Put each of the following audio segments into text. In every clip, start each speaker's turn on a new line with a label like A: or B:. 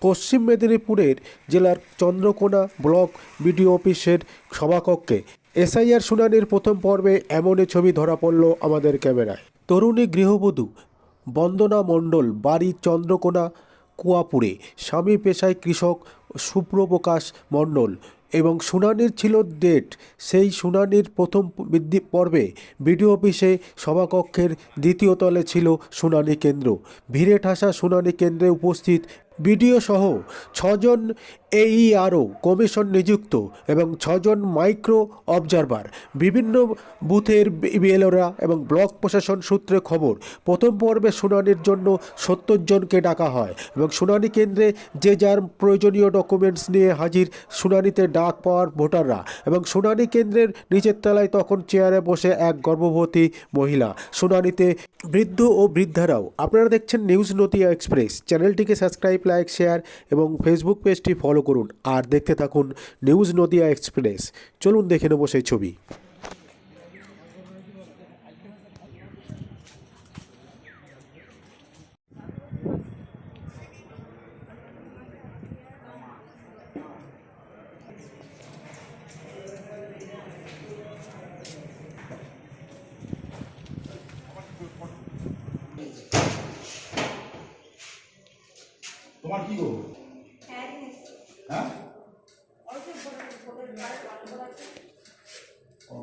A: পশ্চিম মেদিনীপুরের জেলার Chandrakona block BDO অফিসের সভাকক্ষে এসআইআর শুনানির প্রথম পর্বে এমনই ছবি ধরা পড়ল আমাদের ক্যামেরায়। তরুণী গৃহবধূ বন্দনা মণ্ডল, বাড়ি চন্দ্রকোনা কুয়াপুরে, স্বামী পেশায় কৃষক সুপ্রপ্রকাশ মণ্ডল, এবং শুনানির ছিল ডেট। সেই শুনানির প্রথম পর্বে বিডিও অফিসে সভাকক্ষের দ্বিতীয় তলে ছিল শুনানি কেন্দ্র। ভিড়ে ঠাসা শুনানি কেন্দ্রে উপস্থিত বিডিও সহ 6জন AERO কমিশন নিযুক্ত এবং 6জন মাইক্রো অবজারভার। বিভিন্ন বুথের বিএলওরা এবং ব্লক প্রশাসন সূত্রে খবর, প্রথম পর্বে শুনানির জন্য 70 জনকে ডাকা হয় এবং শুনানি কেন্দ্রে যে যার প্রয়োজনীয় ডকুমেন্টস নিয়ে হাজির শুনানিতে ডাক পাওয়ার ভোটাররা। এবং শুনানি কেন্দ্রের নিচের তলায় তখন চেয়ারে বসে এক গর্ভবতী মহিলা। শুনানিতে বৃদ্ধ ও বৃদ্ধারাও। আপনারা দেখছেন নিউজ নদিয়া এক্সপ্রেস। চ্যানেলটিকে সাবস্ক্রাইব, লাইক, শেয়ার এবং ফেসবুক পেজটি ফলো করুন আর দেখতে থাকুন নিউজ নদিয়া এক্সপ্রেস। চলুন দেখে নেব সেই ছবি।
B: তোমার কি গো? হ্যাঁ? ও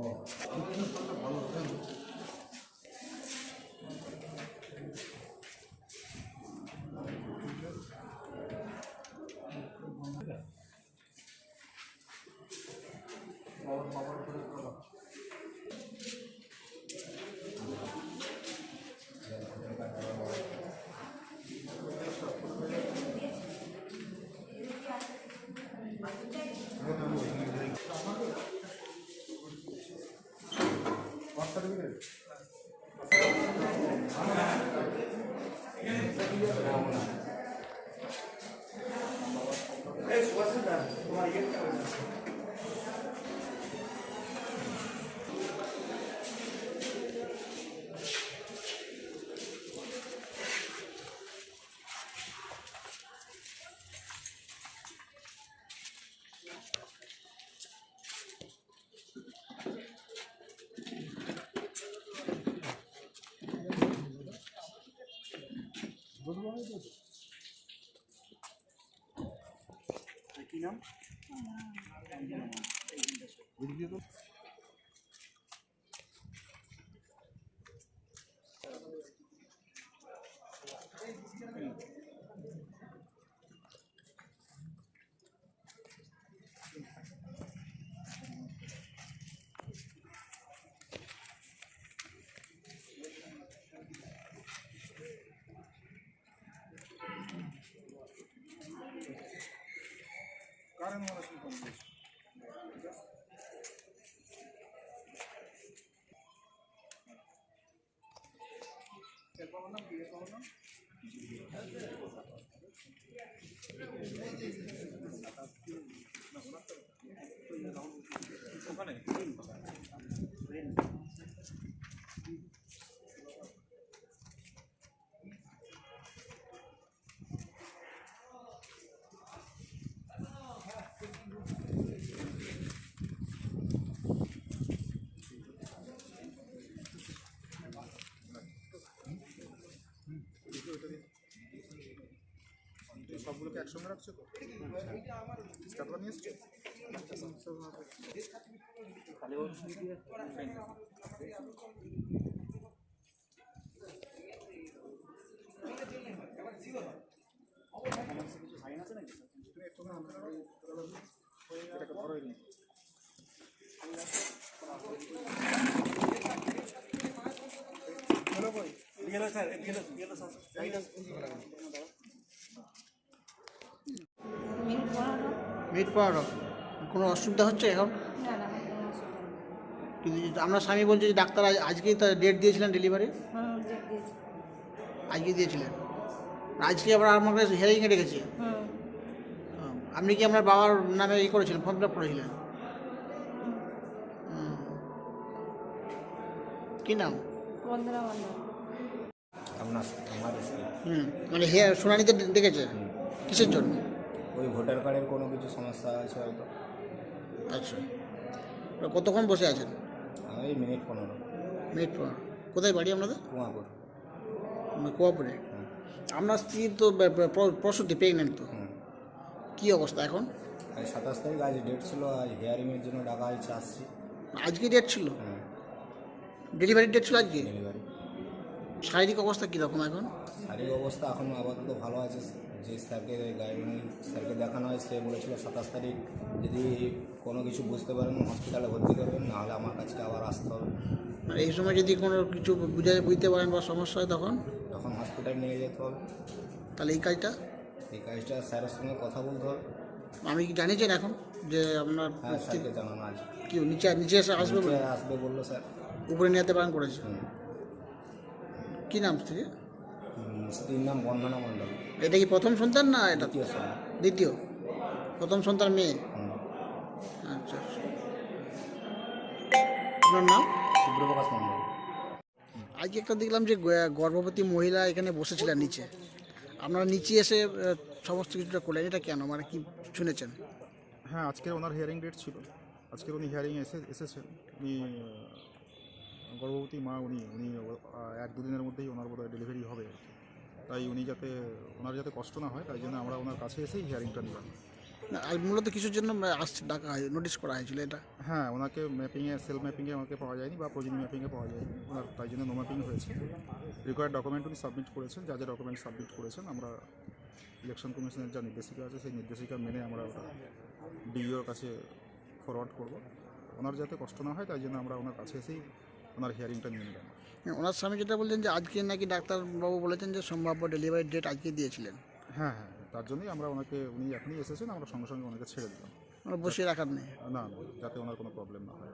B: কি নাম? কারণ মনে শুনতে ওখানে সবগুলোকে একসঙ্গে রাখছো তো? স্টাফরা নিয়ে এসছো? এটাকে ধরোই নি।
C: মিট পাওয়ার কোনো অসুবিধা হচ্ছে এখন?
D: না না কোনো অসুবিধা নেই।
C: কিন্তু আপনার স্বামী বলছে যে ডাক্তার আজকেই তার ডেট দিয়েছিলেন ডেলিভারি,
D: ডেট দিয়েছি।
C: আজকে দিয়েছিলেন, আজকে আবার আমাকে হেয়ারিংয়ে রেখেছে। আপনি কি আপনার বাবার নামে করেছিলেন, ফর্ম ফিল আপ করেছিলেন? কি নাম?
D: বন্দনা মণ্ডল।
E: আপনার আমার স্ত্রী।
C: মানে হেয়ার শুনানিতে ডেকেছে কিসের জন্য?
E: ওই ভোটার কার্ডের কোনো কিছু সমস্যা আছে হয়তো।
C: আচ্ছা, কতক্ষণ বসে আছেন?
E: ওই মিনিট 15।
C: মিনিট পর। কোথায় বাড়ি আপনাদের?
E: কুয়াপুর।
C: কোয়াপুরে। আপনার স্ত্রী তো প্রসূতি, প্রেগনেন্ট তো,
E: হুম।
C: কী অবস্থা এখন?
E: আজ 27 তারিখ, আজ ডেট ছিল, আজ হিয়ারিংয়ের জন্য ডাকা হয়েছে, আসছি।
C: আজকে ডেট ছিল?
E: হুম।
C: ডেলিভারির ডেট ছিল আজকে?
E: ডেলিভারি।
C: শারীরিক অবস্থা কীরকম এখন?
E: শারীরিক অবস্থা এখন আপাতত ভালো আছে। যে স্যারকে গাইডলাইন স্যারকে দেখানো হয়, সে বলেছিল 27 তারিখ যদি কোনো কিছু বুঝতে পারেন হসপিটালে ভর্তি করবেন, নাহলে আমার কাছে আবার আসতে হবে।
C: আর এই সময় যদি কোনো কিছু বুঝতে পারেন বা সমস্যা হয় তখন
E: হসপিটাল নিয়ে যেতে হবে।
C: তাহলে এই কাজটা
E: এই কাজটা স্যারের সঙ্গে কথা বলতে হবে।
C: আমি কি জানিয়েছেন এখন যে আপনার
E: হ্যাঁ, স্যারকে জানানো আছে।
C: কি নিচে নিচে এসে আসবে বলে?
E: নিচে আসবে বললো স্যার।
C: উপরে নিয়ে যেতে বারণ করেছে?
E: হুম।
C: কী নাম স্ত্রী?
E: স্ত্রীর নাম বন্দনা মণ্ডল।
C: এটা কি প্রথম সন্তান না এটা
E: দ্বিতীয় সন্তান।
C: দ্বিতীয়? প্রথম সন্তান মেয়ে।
E: হুম।
C: আচ্ছা আচ্ছা। আপনার নাম?
E: সুব্রপ্রকাশ মণ্ডল।
C: আজকে একটা দেখলাম যে গর্ভবতী মহিলা এখানে বসেছিলেন নিচে, আপনারা নিচে এসে সমস্ত কিছুটা করলেন, এটা কেন, মানে কি শুনেছেন?
B: হ্যাঁ, আজকে ওনার হিয়ারিং ডেট ছিল। আজকের উনি হিয়ারিং এসেছেন। উনি গর্ভবতী মা, উনি 1-2 দিনের মধ্যেই ওনার বোধহয় ডেলিভারি হবে আর কি। তাই ওনার যাতে কষ্ট না হয়, তাই জন্য আমরা ওনার কাছে এসেই হিয়ারিংটা নিলাম।
C: না, আর মূলত কিছুর জন্য আসছে, ডাকা হয়, নোটিশ করা হয়েছিল এটা?
B: হ্যাঁ, ওনাকে সেল ম্যাপিংয়ে আমাকে পাওয়া যায়নি বা প্রোজেনি ম্যাপিংয়ে পাওয়া যায়নি ওনার, তাই জন্য নো ম্যাপিং হয়েছে। রিকোয়ার্ড ডকুমেন্ট উনি সাবমিট করেছেন, যা ডকুমেন্ট সাবমিট করেছেন আমরা ইলেকশন কমিশনের যা নির্দেশিকা আছে সেই নির্দেশিকা মেনে আমরা ওটা ডিইওর কাছে ফরওয়ার্ড করব। ওনার যাতে কষ্ট না হয় তাই জন্য আমরা ওনার কাছে এসেই ওনার হিয়ারিংটা নিয়ে নিলাম।
C: ওনার স্বামী যেটা বললেন যে আজকে নাকি ডাক্তারবাবু বলেছেন যে সম্ভাব্য ডেলিভারি ডেট আজকে দিয়েছিলেন।
B: হ্যাঁ, তার জন্যই আমরা উনি এখনই এসেছেন, আমরা সঙ্গে সঙ্গে ওনাকে ছেড়ে দিলাম।
C: আমরা বসিয়ে রাখার নেই।
B: না, যাতে ওনার কোনো প্রবলেম না হয়।